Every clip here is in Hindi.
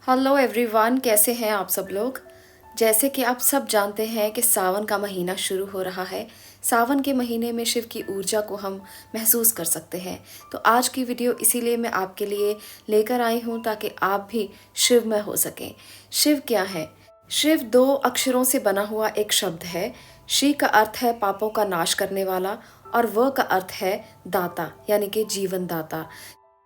हेलो एवरीवन, कैसे हैं आप सब लोग। जैसे कि आप सब जानते हैं कि सावन का महीना शुरू हो रहा है। सावन के महीने में शिव की ऊर्जा को हम महसूस कर सकते हैं। तो आज की वीडियो इसीलिए मैं आपके लिए लेकर आई हूँ ताकि आप भी शिवमय हो सकें। शिव क्या है? शिव 2 अक्षरों से बना हुआ एक शब्द है। शी का अर्थ है पापों का नाश करने वाला और व का अर्थ है दाता, यानी कि जीवन दाता।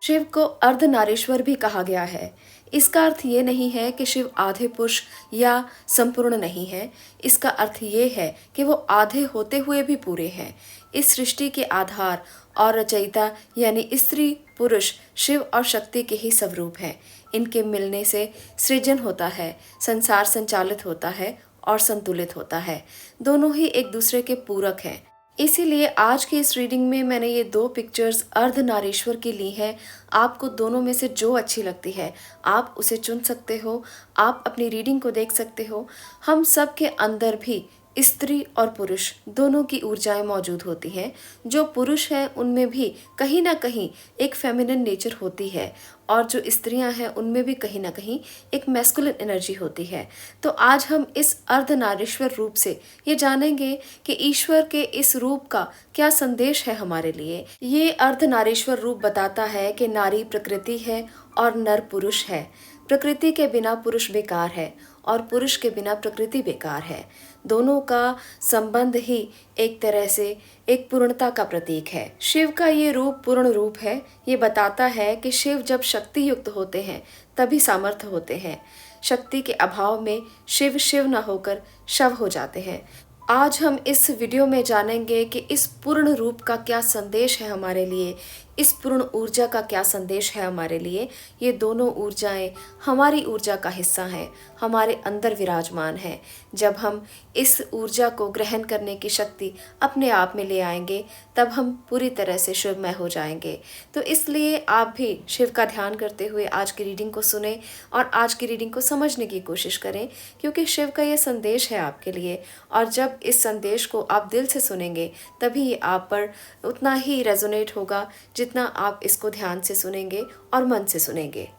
शिव को अर्धनारीश्वर भी कहा गया है। इसका अर्थ ये नहीं है कि शिव आधे पुरुष या संपूर्ण नहीं है। इसका अर्थ ये है कि वो आधे होते हुए भी पूरे हैं। इस सृष्टि के आधार और रचयिता यानी स्त्री पुरुष शिव और शक्ति के ही स्वरूप हैं। इनके मिलने से सृजन होता है, संसार संचालित होता है और संतुलित होता है। दोनों ही एक दूसरे के पूरक हैं। इसीलिए आज की इस रीडिंग में मैंने ये 2 पिक्चर्स अर्धनारीश्वर की ली हैं। आपको दोनों में से जो अच्छी लगती है आप उसे चुन सकते हो। आप अपनी रीडिंग को देख सकते हो। हम सब के अंदर भी स्त्री और पुरुष दोनों की ऊर्जाएं मौजूद होती हैं। जो पुरुष हैं उनमें भी कहीं ना कहीं एक फेमिनिन नेचर होती है और जो स्त्रियां हैं उनमें भी कहीं ना कहीं एक मैस्कुलिन एनर्जी होती है। तो आज हम इस अर्धनारीश्वर रूप से ये जानेंगे कि ईश्वर के इस रूप का क्या संदेश है हमारे लिए। ये अर्धनारीश्वर रूप बताता है कि नारी प्रकृति है और नर पुरुष है। प्रकृति के बिना पुरुष बेकार है और पुरुष के बिना प्रकृति बेकार है। दोनों का संबंध ही एक तरह से एक पूर्णता का प्रतीक है। शिव का ये रूप पूर्ण रूप है। ये बताता है कि शिव जब शक्ति युक्त होते हैं तभी सामर्थ्य होते हैं। शक्ति के अभाव में शिव शिव न होकर शव हो जाते हैं। आज हम इस वीडियो में जानेंगे कि इस पूर्ण रूप का क्या संदेश है हमारे लिए, इस पूर्ण ऊर्जा का क्या संदेश है हमारे लिए। ये दोनों ऊर्जाएं हमारी ऊर्जा का हिस्सा हैं, हमारे अंदर विराजमान हैं। जब हम इस ऊर्जा को ग्रहण करने की शक्ति अपने आप में ले आएंगे तब हम पूरी तरह से शिवमय हो जाएंगे। तो इसलिए आप भी शिव का ध्यान करते हुए आज की रीडिंग को सुने और आज की रीडिंग को समझने की कोशिश करें, क्योंकि शिव का ये संदेश है आपके लिए। और जब इस संदेश को आप दिल से सुनेंगे तभी ये आप पर उतना ही रेजोनेट होगा जितना आप इसको ध्यान से सुनेंगे और मन से सुनेंगे।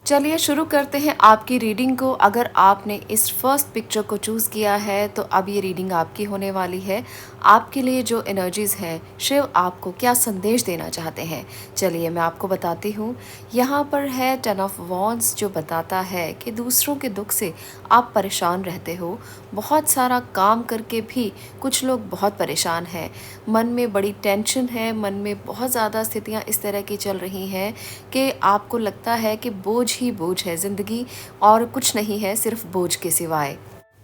चलिए शुरू करते हैं आपकी रीडिंग को। अगर आपने इस फर्स्ट पिक्चर को चूज़ किया है तो अब ये रीडिंग आपकी होने वाली है। आपके लिए जो एनर्जीज़ हैं, शिव आपको क्या संदेश देना चाहते हैं, चलिए मैं आपको बताती हूँ। यहाँ पर है 10 ऑफ वॉन्ड्स, जो बताता है कि दूसरों के दुख से आप परेशान रहते हो। बहुत सारा काम करके भी कुछ लोग बहुत परेशान हैं। मन में बड़ी टेंशन है, मन में बहुत ज़्यादा स्थितियाँ इस तरह की चल रही हैं कि आपको लगता है कि बोझ ही बोझ है ज़िंदगी और कुछ नहीं है सिर्फ बोझ के सिवाय।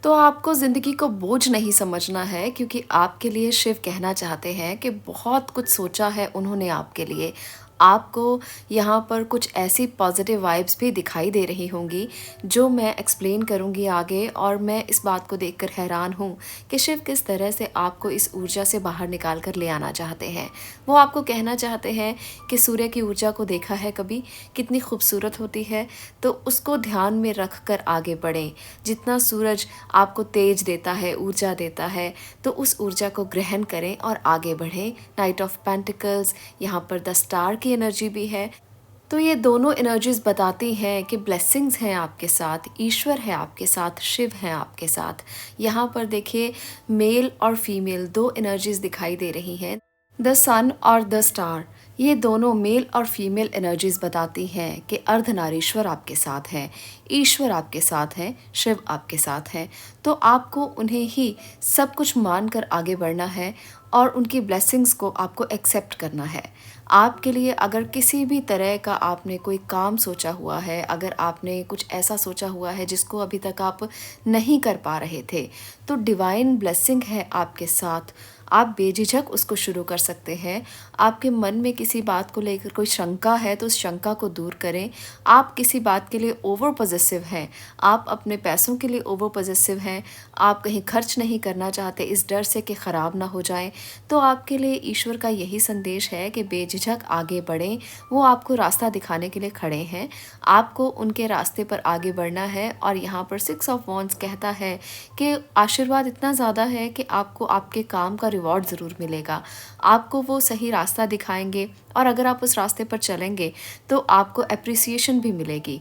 तो आपको ज़िंदगी को बोझ नहीं समझना है, क्योंकि आपके लिए शिव कहना चाहते हैं कि बहुत कुछ सोचा है उन्होंने आपके लिए। आपको यहाँ पर कुछ ऐसी पॉजिटिव वाइब्स भी दिखाई दे रही होंगी जो मैं एक्सप्लेन करूँगी आगे। और मैं इस बात को देखकर हैरान हूँ कि शिव किस तरह से आपको इस ऊर्जा से बाहर निकाल कर ले आना चाहते हैं। वो आपको कहना चाहते हैं कि सूर्य की ऊर्जा को देखा है कभी, कितनी खूबसूरत होती है, तो उसको ध्यान में रख कर आगे बढ़ें। जितना सूरज आपको तेज देता है, ऊर्जा देता है, तो उस ऊर्जा को ग्रहण करें और आगे बढ़ें। नाइट ऑफ पेंटिकल्स, यहाँ पर द स्टार की एनर्जी भी है। तो ये दोनों एनर्जीज बताती हैं कि ब्लेसिंग्स हैं आपके साथ, ईश्वर है आपके साथ, शिव हैं आपके साथ। यहाँ पर देखिए मेल और फीमेल 2 एनर्जीज दिखाई दे रही हैं। द सन और द स्टार, ये दोनों मेल और फीमेल एनर्जीज बताती हैं कि अर्धनारीश्वर आपके साथ हैं, ईश्वर आपके साथ हैं, शिव आपके साथ हैं। तो आपको उन्हें ही सब कुछ मानकर आगे बढ़ना है और उनकी ब्लेसिंग्स को आपको एक्सेप्ट करना है। आपके लिए अगर किसी भी तरह का आपने कोई काम सोचा हुआ है, अगर आपने कुछ ऐसा सोचा हुआ है जिसको अभी तक आप नहीं कर पा रहे थे, तो डिवाइन ब्लेसिंग है आपके साथ। आप बेझिझक उसको शुरू कर सकते हैं। आपके मन में किसी बात को लेकर कोई शंका है तो उस शंका को दूर करें। आप किसी बात के लिए ओवर पॉजिटिव हैं, आप अपने पैसों के लिए ओवर पॉजिटिव हैं, आप कहीं खर्च नहीं करना चाहते इस डर से कि ख़राब ना हो जाएं, तो आपके लिए ईश्वर का यही संदेश है कि बेझिझक आगे बढ़ें। वो आपको रास्ता दिखाने के लिए खड़े हैं, आपको उनके रास्ते पर आगे बढ़ना है। और यहाँ पर 6 ऑफ वॉन्ड्स कहता है कि आशीर्वाद इतना ज़्यादा है कि आपको आपके काम का रिवॉर्ड ज़रूर मिलेगा। आपको वो सही रास्ता दिखाएंगे और अगर आप उस रास्ते पर चलेंगे तो आपको एप्रिसिएशन भी मिलेगी।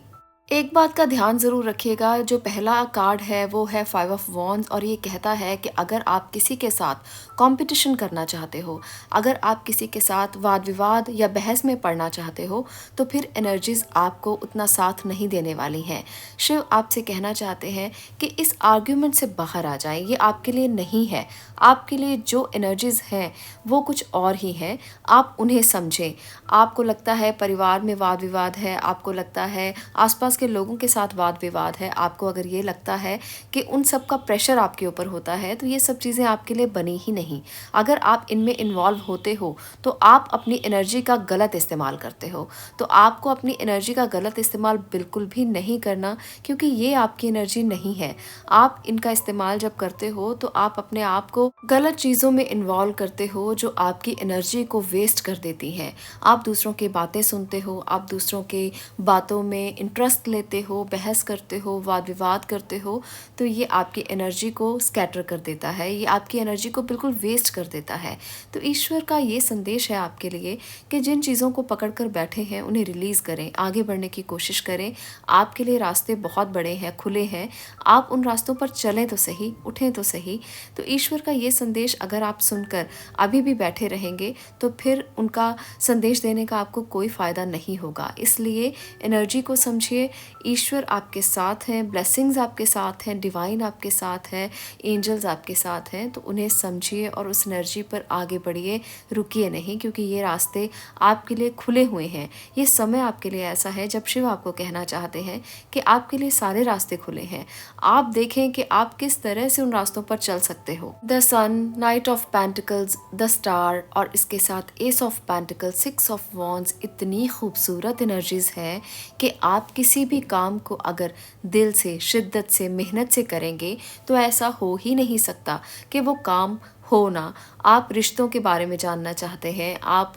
एक बात का ध्यान ज़रूर रखिएगा, जो पहला कार्ड है वो है 5 ऑफ वॉन्ड्स और ये कहता है कि अगर आप किसी के साथ कंपटीशन करना चाहते हो, अगर आप किसी के साथ वाद-विवाद या बहस में पड़ना चाहते हो, तो फिर एनर्जीज़ आपको उतना साथ नहीं देने वाली हैं। शिव आपसे कहना चाहते हैं कि इस आर्ग्यूमेंट से बाहर आ जाएँ, ये आपके लिए नहीं है। आपके लिए जो एनर्जीज़ हैं, वो कुछ और ही हैं, आप उन्हें समझें। आपको लगता है परिवार में वाद-विवाद है, आपको लगता है आस-पास के लोगों के साथ वाद-विवाद है, आपको अगर ये लगता है कि उन सब का प्रेशर आपके ऊपर होता है, तो ये सब चीज़ें आपके लिए बनी ही नहीं। अगर आप इनमें इन्वॉल्व होते हो, तो आप अपनी एनर्जी का गलत इस्तेमाल करते हो। तो आपको अपनी एनर्जी का गलत इस्तेमाल बिल्कुल भी नहीं करना, क्योंकि ये आपकी एनर्जी नहीं है। आप इनका इस्तेमाल जब करते हो, तो आप अपने आप को गलत चीज़ों में इन्वॉल्व करते हो, जो आपकी एनर्जी को वेस्ट कर देती हैं। आप दूसरों की बातें सुनते हो, आप दूसरों के बातों में इंटरेस्ट लेते हो, बहस करते हो, वाद-विवाद करते हो, तो ये आपकी एनर्जी को स्कैटर कर देता है, ये आपकी एनर्जी को बिल्कुल वेस्ट कर देता है। तो ईश्वर का ये संदेश है आपके लिए कि जिन चीज़ों को पकड़ कर बैठे हैं, उन्हें रिलीज़ करें, आगे बढ़ने की कोशिश करें। आपके लिए रास्ते बहुत बड़े हैं, खुले हैं, आप उन रास्तों पर चलें तो सही, उठें तो सही। तो ईश्वर का ये संदेश अगर आप सुनकर अभी भी बैठे रहेंगे, तो फिर उनका संदेश देने का आपको कोई फ़ायदा नहीं होगा। इसलिए एनर्जी को समझिए, ईश्वर आपके साथ हैं, ब्लेसिंग्स आपके साथ हैं, डिवाइन आपके साथ है, एंजल्स आपके साथ हैं, तो उन्हें समझिए और उस एनर्जी पर आगे बढ़िए, रुकिए नहीं, क्योंकि ये रास्ते आपके लिए खुले हुए हैं। ये समय आपके लिए ऐसा है जब शिव आपको कहना चाहते हैं कि आपके लिए सारे रास्ते खुले हैं। आप देखें कि आप किस तरह से उन रास्तों पर चल सकते हो। The sun, knight of pentacles, the star और इसके साथ ace of pentacles, 6 of wands, इतनी खूबसूरत एनर्जीज है कि आप किसी भी काम को अगर दिल से, शिद्दत से, मेहनत से करेंगे, तो ऐसा हो ही नहीं सकता कि वो काम हो ना। आप रिश्तों के बारे में जानना चाहते हैं, आप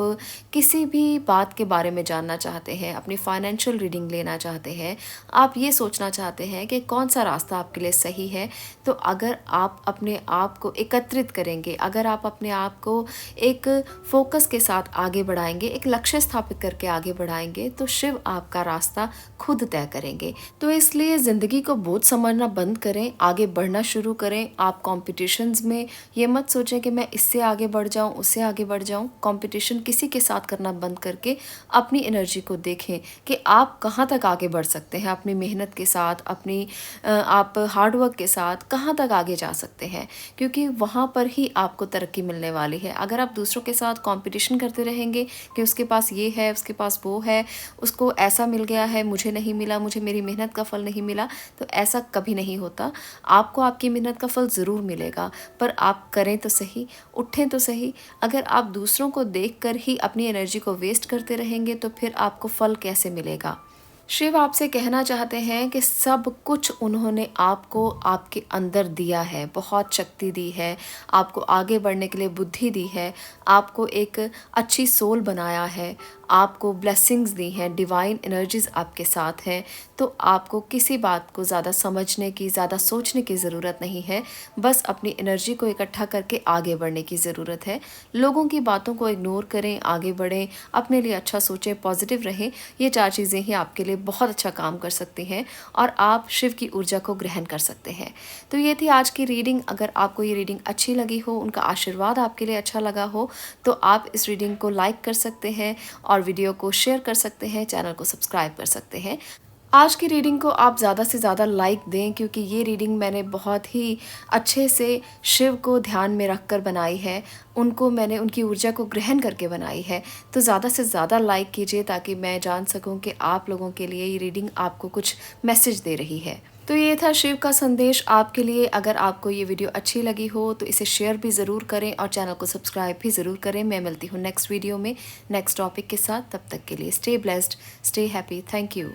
किसी भी बात के बारे में जानना चाहते हैं, अपनी फाइनेंशियल रीडिंग लेना चाहते हैं, आप ये सोचना चाहते हैं कि कौन सा रास्ता आपके लिए सही है, तो अगर आप अपने आप को एकत्रित करेंगे, अगर आप अपने आप को एक फोकस के साथ आगे बढ़ाएंगे, एक लक्ष्य स्थापित करके आगे बढ़ाएंगे, तो शिव आपका रास्ता खुद तय करेंगे। तो इसलिए ज़िंदगी को बोझ समझना बंद करें, आगे बढ़ना शुरू करें। आप कॉम्पिटिशन्स में ये मत सोचें कि मैं इससे आगे बढ़ जाऊं, उससे आगे बढ़ जाऊं। कंपटीशन किसी के साथ करना बंद करके अपनी एनर्जी को देखें कि आप कहां तक आगे बढ़ सकते हैं, अपनी मेहनत के साथ, अपनी आप हार्डवर्क के साथ कहां तक आगे जा सकते हैं, क्योंकि वहां पर ही आपको तरक्की मिलने वाली है। अगर आप दूसरों के साथ कंपटीशन करते रहेंगे कि उसके पास ये है, उसके पास वो है, उसको ऐसा मिल गया है, मुझे नहीं मिला, मुझे मेरी मेहनत का फल नहीं मिला, तो ऐसा कभी नहीं होता। आपको आपकी मेहनत का फल ज़रूर मिलेगा, पर आप करें तो सही, उठें तो सही। अगर आप दूसरों को देखकर ही अपनी एनर्जी को वेस्ट करते रहेंगे, तो फिर आपको फल कैसे मिलेगा। शिव आपसे कहना चाहते हैं कि सब कुछ उन्होंने आपको आपके अंदर दिया है, बहुत शक्ति दी है, आपको आगे बढ़ने के लिए बुद्धि दी है, आपको एक अच्छी सोल बनाया है, आपको ब्लेसिंग्स दी हैं, डिवाइन एनर्जीज आपके साथ हैं। तो आपको किसी बात को ज़्यादा समझने की, ज़्यादा सोचने की ज़रूरत नहीं है, बस अपनी एनर्जी को इकट्ठा करके आगे बढ़ने की ज़रूरत है। लोगों की बातों को इग्नोर करें, आगे बढ़ें, अपने लिए अच्छा सोचें, पॉजिटिव रहें। ये 4 चीज़ें ही आपके लिए बहुत अच्छा काम कर सकती हैं और आप शिव की ऊर्जा को ग्रहण कर सकते हैं। तो ये थी आज की रीडिंग। अगर आपको ये रीडिंग अच्छी लगी हो, उनका आशीर्वाद आपके लिए अच्छा लगा हो, तो आप इस रीडिंग को लाइक कर सकते हैं और वीडियो को शेयर कर सकते हैं, चैनल को सब्सक्राइब कर सकते हैं। आज की रीडिंग को आप ज़्यादा से ज़्यादा लाइक दें, क्योंकि ये रीडिंग मैंने बहुत ही अच्छे से शिव को ध्यान में रख कर बनाई है, उनको मैंने उनकी ऊर्जा को ग्रहण करके बनाई है। तो ज़्यादा से ज़्यादा लाइक कीजिए ताकि मैं जान सकूं कि आप लोगों के लिए ये रीडिंग आपको कुछ मैसेज दे रही है। तो ये था शिव का संदेश आपके लिए। अगर आपको ये वीडियो अच्छी लगी हो तो इसे शेयर भी ज़रूर करें और चैनल को सब्सक्राइब भी ज़रूर करें। मैं मिलती हूँ नेक्स्ट वीडियो में नेक्स्ट टॉपिक के साथ। तब तक के लिए stay blessed, stay happy, thank you.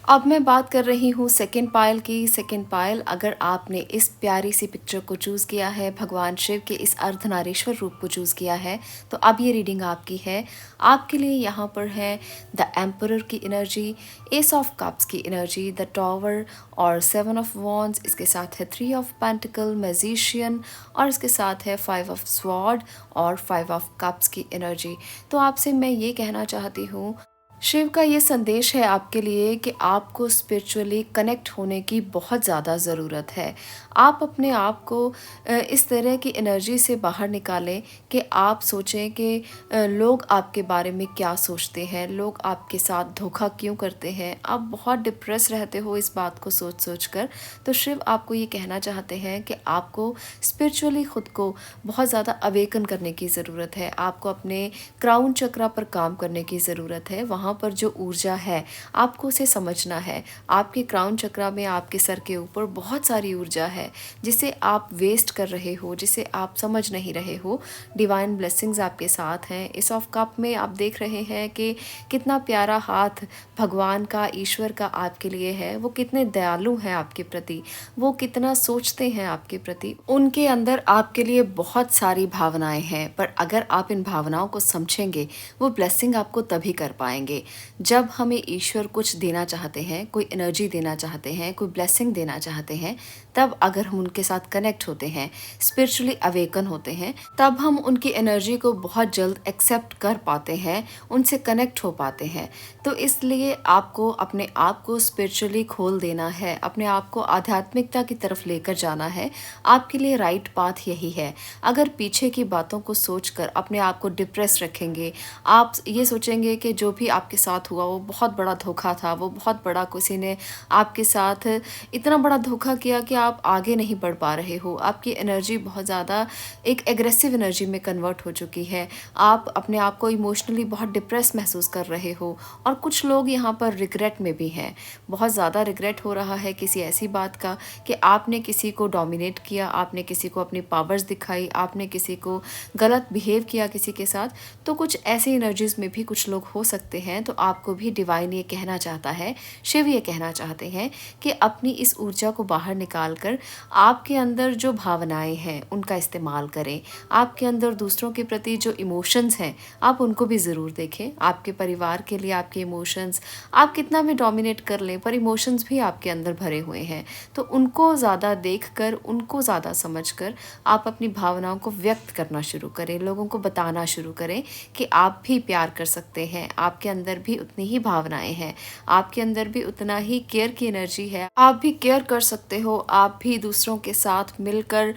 अब मैं बात कर रही हूँ सेकंड पायल की। सेकंड पायल, अगर आपने इस प्यारी सी पिक्चर को चूज़ किया है, भगवान शिव के इस अर्धनारीश्वर रूप को चूज़ किया है, तो अब ये रीडिंग आपकी है। आपके लिए यहाँ पर है द एम्परर की एनर्जी, एस ऑफ कप्स की एनर्जी, द टॉवर और 7 ऑफ वॉन्ड्स, इसके साथ है 3 ऑफ पेंटिकल, मैजिशियन और इसके साथ है 5 ऑफ स्वॉर्ड और 5 ऑफ कप्स की एनर्जी। तो आपसे मैं ये कहना चाहती हूँ शिव का ये संदेश है आपके लिए कि आपको स्पिरिचुअली कनेक्ट होने की बहुत ज़्यादा ज़रूरत है। आप अपने आप को इस तरह की एनर्जी से बाहर निकालें कि आप सोचें कि लोग आपके बारे में क्या सोचते हैं, लोग आपके साथ धोखा क्यों करते हैं। आप बहुत डिप्रेस रहते हो इस बात को सोच-सोच कर, तो शिव आपको ये कहना चाहते हैं कि आपको स्पिरिचुअली खुद को बहुत ज़्यादा अवेकन करने की ज़रूरत है। आपको अपने क्राउन चक्रा पर काम करने की ज़रूरत है। वहाँ पर जो ऊर्जा है, आपको उसे समझना है। आपके क्राउन चक्रा में आपके सर के ऊपर बहुत सारी ऊर्जा है, जिसे आप वेस्ट कर रहे हो, जिसे आप समझ नहीं रहे हो। डिवाइन ब्लेसिंग्स आपके साथ हैं। एस ऑफ कप में आप देख रहे हैं कि कितना प्यारा हाथ भगवान का, ईश्वर का आपके लिए है। वो कितने दयालु हैं आपके प्रति, वो कितना सोचते हैं आपके प्रति। उनके अंदर आपके लिए बहुत सारी भावनाएँ हैं, पर अगर आप इन भावनाओं को समझेंगे, वो ब्लेसिंग आपको तभी कर पाएँगे। जब हमें ईश्वर कुछ देना चाहते हैं, कोई एनर्जी देना चाहते हैं, कोई ब्लेसिंग देना चाहते हैं, तब अगर हम उनके साथ कनेक्ट होते हैं, स्पिरिचुअली अवेकन होते हैं, तब हम उनकी एनर्जी को बहुत जल्द एक्सेप्ट कर पाते हैं, उनसे कनेक्ट हो पाते हैं। तो इसलिए आपको अपने आप को स्पिरिचुअली खोल देना है, अपने आप को आध्यात्मिकता की तरफ लेकर जाना है। आपके लिए राइट पाथ यही है। अगर पीछे की बातों को सोचकर अपने आप को डिप्रेस रखेंगे, आप ये सोचेंगे कि जो भी आपके साथ हुआ वो बहुत बड़ा धोखा था, वो बहुत बड़ा किसी ने आपके साथ इतना बड़ा धोखा किया कि आप आगे नहीं बढ़ पा रहे हो। आपकी एनर्जी बहुत ज़्यादा एक एग्रेसिव एनर्जी में कन्वर्ट हो चुकी है। आप अपने आप को इमोशनली बहुत डिप्रेस महसूस कर रहे हो, और कुछ लोग यहाँ पर रिग्रेट में भी हैं। बहुत ज़्यादा रिग्रेट हो रहा है किसी ऐसी बात का कि आपने किसी को डोमिनेट किया, आपने किसी को अपनी पावर्स दिखाई, आपने किसी को गलत बिहेव किया किसी के साथ। तो कुछ ऐसी एनर्जीज़ में भी कुछ लोग हो सकते हैं। तो आपको भी डिवाइन ये कहना चाहता है, शिव ये कहना चाहते हैं कि अपनी इस ऊर्जा को बाहर निकाल कर आपके अंदर जो भावनाएं हैं उनका इस्तेमाल करें। आपके अंदर दूसरों के प्रति जो इमोशंस हैं, आप उनको भी ज़रूर देखें। आपके परिवार के लिए आपके इमोशंस, आप कितना भी डोमिनेट कर लें, पर इमोशंस भी आपके अंदर भरे हुए हैं। तो उनको ज़्यादा देखकर, उनको ज़्यादा समझकर आप अपनी भावनाओं को व्यक्त करना शुरू करें, लोगों को बताना शुरू करें कि आप भी प्यार कर सकते हैं, आपके अंदर भी उतनी ही भावनाएं हैं, आपके अंदर भी उतना ही केयर की एनर्जी है, आप भी केयर कर सकते हो, आप भी दूसरों के साथ मिलकर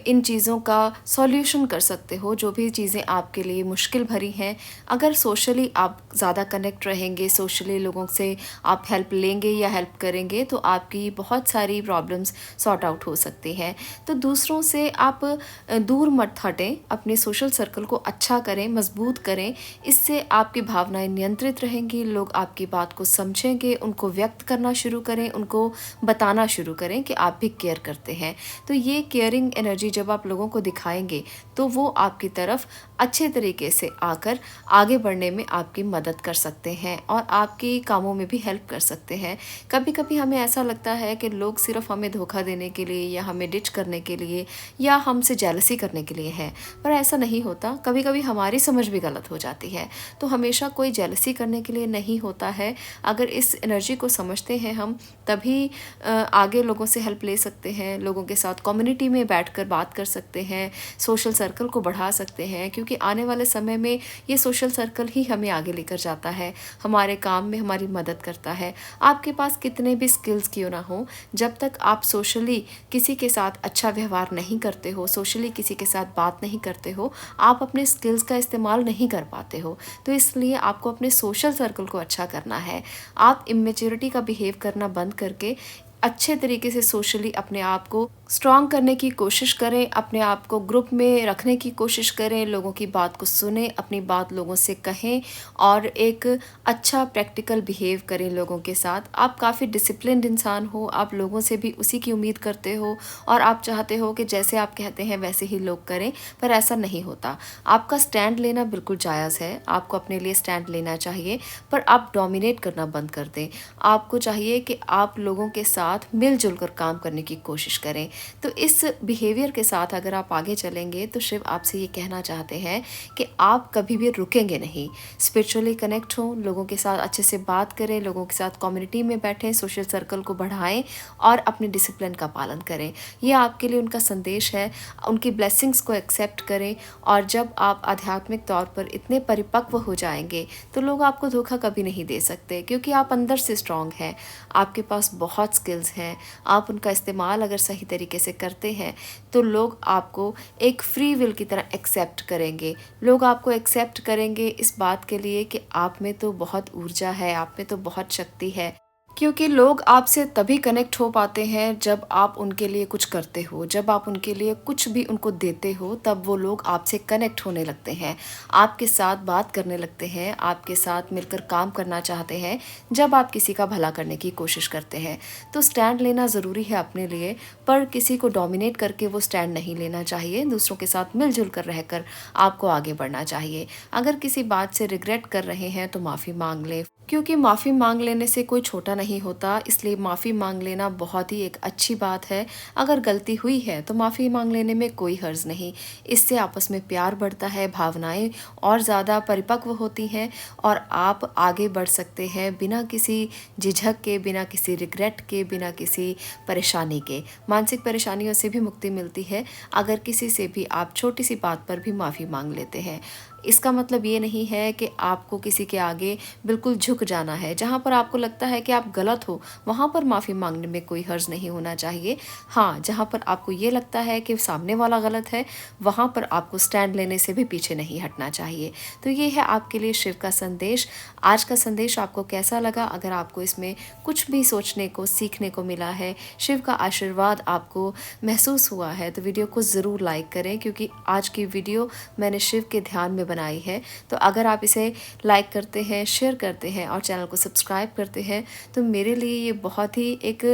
इन चीज़ों का सॉल्यूशन कर सकते हो, जो भी चीज़ें आपके लिए मुश्किल भरी हैं। अगर सोशली आप ज़्यादा कनेक्ट रहेंगे, सोशली लोगों से आप हेल्प लेंगे या हेल्प करेंगे, तो आपकी बहुत सारी प्रॉब्लम्स सॉर्ट आउट हो सकती हैं। तो दूसरों से आप दूर मत हटें, अपने सोशल सर्कल को अच्छा करें, मजबूत करें। इससे आपकी भावनाएं नियंत्रित रहेंगी, लोग आपकी बात को समझेंगे, उनको व्यक्त करना शुरू करें, उनको बताना शुरू करें कि आप भी केयर करते हैं। तो ये केयरिंग एनर्जी जब आप लोगों को दिखाएंगे, तो वो आपकी तरफ अच्छे तरीके से आकर आगे बढ़ने में आपकी मदद कर सकते हैं और आपके कामों में भी हेल्प कर सकते हैं। कभी कभी हमें ऐसा लगता है कि लोग सिर्फ हमें धोखा देने के लिए या हमें डिच करने के लिए या हमसे जेलसी करने के लिए है, पर ऐसा नहीं होता। कभी कभी हमारी समझ भी गलत हो जाती है। तो हमेशा कोई जेलसी करने के लिए नहीं होता है। अगर इस एनर्जी को समझते हैं हम, तभी आगे लोगों से हेल्प ले सकते हैं, लोगों के साथ कम्युनिटी में बैठकर बात कर सकते हैं, सोशल सर्कल को बढ़ा सकते हैं, क्योंकि आने वाले समय में ये सोशल सर्कल ही हमें आगे लेकर जाता है, हमारे काम में हमारी मदद करता है। आपके पास कितने भी स्किल्स क्यों ना हो, जब तक आप सोशली किसी के साथ अच्छा व्यवहार नहीं करते हो, सोशली किसी के साथ बात नहीं करते हो, आप अपने स्किल्स का इस्तेमाल नहीं कर पाते हो। तो इसलिए आपको अपने सोशल सर्कल को अच्छा करना है। आप इमेच्योरिटी का बिहेव करना बंद करके अच्छे तरीके से सोशली अपने आप को स्ट्रॉन्ग करने की कोशिश करें, अपने आप को ग्रुप में रखने की कोशिश करें, लोगों की बात को सुने, अपनी बात लोगों से कहें और एक अच्छा प्रैक्टिकल बिहेव करें लोगों के साथ। आप काफ़ी डिसिप्लिन्ड इंसान हो, आप लोगों से भी उसी की उम्मीद करते हो और आप चाहते हो कि जैसे आप कहते हैं वैसे ही लोग करें, पर ऐसा नहीं होता। आपका स्टैंड लेना बिल्कुल जायज़ है, आपको अपने लिए स्टैंड लेना चाहिए, पर आप डोमिनेट करना बंद कर दें। आपको चाहिए कि आप लोगों के साथ मिलजुल कर काम करने की कोशिश करें। तो इस बिहेवियर के साथ अगर आप आगे चलेंगे तो शिव आपसे ये कहना चाहते हैं कि आप कभी भी रुकेंगे नहीं। स्पिरिचुअली कनेक्ट हों, लोगों के साथ अच्छे से बात करें, लोगों के साथ कम्युनिटी में बैठें, सोशल सर्कल को बढ़ाएं और अपने डिसिप्लिन का पालन करें। ये आपके लिए उनका संदेश है। उनकी ब्लेसिंग्स को एक्सेप्ट करें और जब आप आध्यात्मिक तौर पर इतने परिपक्व हो जाएंगे तो लोग आपको धोखा कभी नहीं दे सकते, क्योंकि आप अंदर से स्ट्रांग हैं, आपके पास बहुत स्किल्स हैं। आप उनका इस्तेमाल अगर सही तरीके से करते हैं तो लोग आपको एक फ्री विल की तरह एक्सेप्ट करेंगे। लोग आपको एक्सेप्ट करेंगे इस बात के लिए कि आप में तो बहुत ऊर्जा है, आप में तो बहुत शक्ति है, क्योंकि लोग आपसे तभी कनेक्ट हो पाते हैं जब आप उनके लिए कुछ करते हो, जब आप उनके लिए कुछ भी उनको देते हो, तब वो लोग आपसे कनेक्ट होने लगते हैं, आपके साथ बात करने लगते हैं, आपके साथ मिलकर काम करना चाहते हैं जब आप किसी का भला करने की कोशिश करते हैं। तो स्टैंड लेना ज़रूरी है अपने लिए, पर किसी को डोमिनेट करके वो स्टैंड नहीं लेना चाहिए। दूसरों के साथ मिलजुल कर रहकर आपको आगे बढ़ना चाहिए। अगर किसी बात से रिग्रेट कर रहे हैं तो माफ़ी मांग लें, क्योंकि माफ़ी मांग लेने से कोई छोटा नहीं होता, इसलिए माफ़ी मांग लेना बहुत ही एक अच्छी बात है। अगर गलती हुई है तो माफ़ी मांग लेने में कोई हर्ज नहीं। इससे आपस में प्यार बढ़ता है, भावनाएं और ज़्यादा परिपक्व होती हैं और आप आगे बढ़ सकते हैं बिना किसी झिझक के, बिना किसी रिग्रेट के, बिना किसी परेशानी के। मानसिक परेशानियों से भी मुक्ति मिलती है अगर किसी से भी आप छोटी सी बात पर भी माफ़ी मांग लेते हैं। इसका मतलब ये नहीं है कि आपको किसी के आगे बिल्कुल झुक जाना है। जहाँ पर आपको लगता है कि आप गलत हो, वहाँ पर माफ़ी मांगने में कोई हर्ज नहीं होना चाहिए। हाँ, जहाँ पर आपको ये लगता है कि सामने वाला गलत है, वहाँ पर आपको स्टैंड लेने से भी पीछे नहीं हटना चाहिए। तो ये है आपके लिए शिव का संदेश। आज का संदेश आपको कैसा लगा? अगर आपको इसमें कुछ भी सोचने को, सीखने को मिला है, शिव का आशीर्वाद आपको महसूस हुआ है, तो वीडियो को ज़रूर लाइक करें, क्योंकि आज की वीडियो मैंने शिव के ध्यान में बनाई है। तो अगर आप इसे लाइक करते हैं, शेयर करते हैं और चैनल को सब्सक्राइब करते हैं तो मेरे लिए ये बहुत ही एक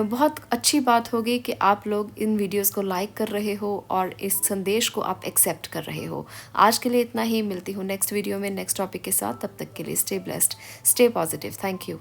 बहुत अच्छी बात होगी कि आप लोग इन वीडियोस को लाइक कर रहे हो और इस संदेश को आप एक्सेप्ट कर रहे हो। आज के लिए इतना ही। मिलती हूँ नेक्स्ट वीडियो में नेक्स्ट टॉपिक के साथ। तब तक के लिए stay blessed, stay positive. Thank you.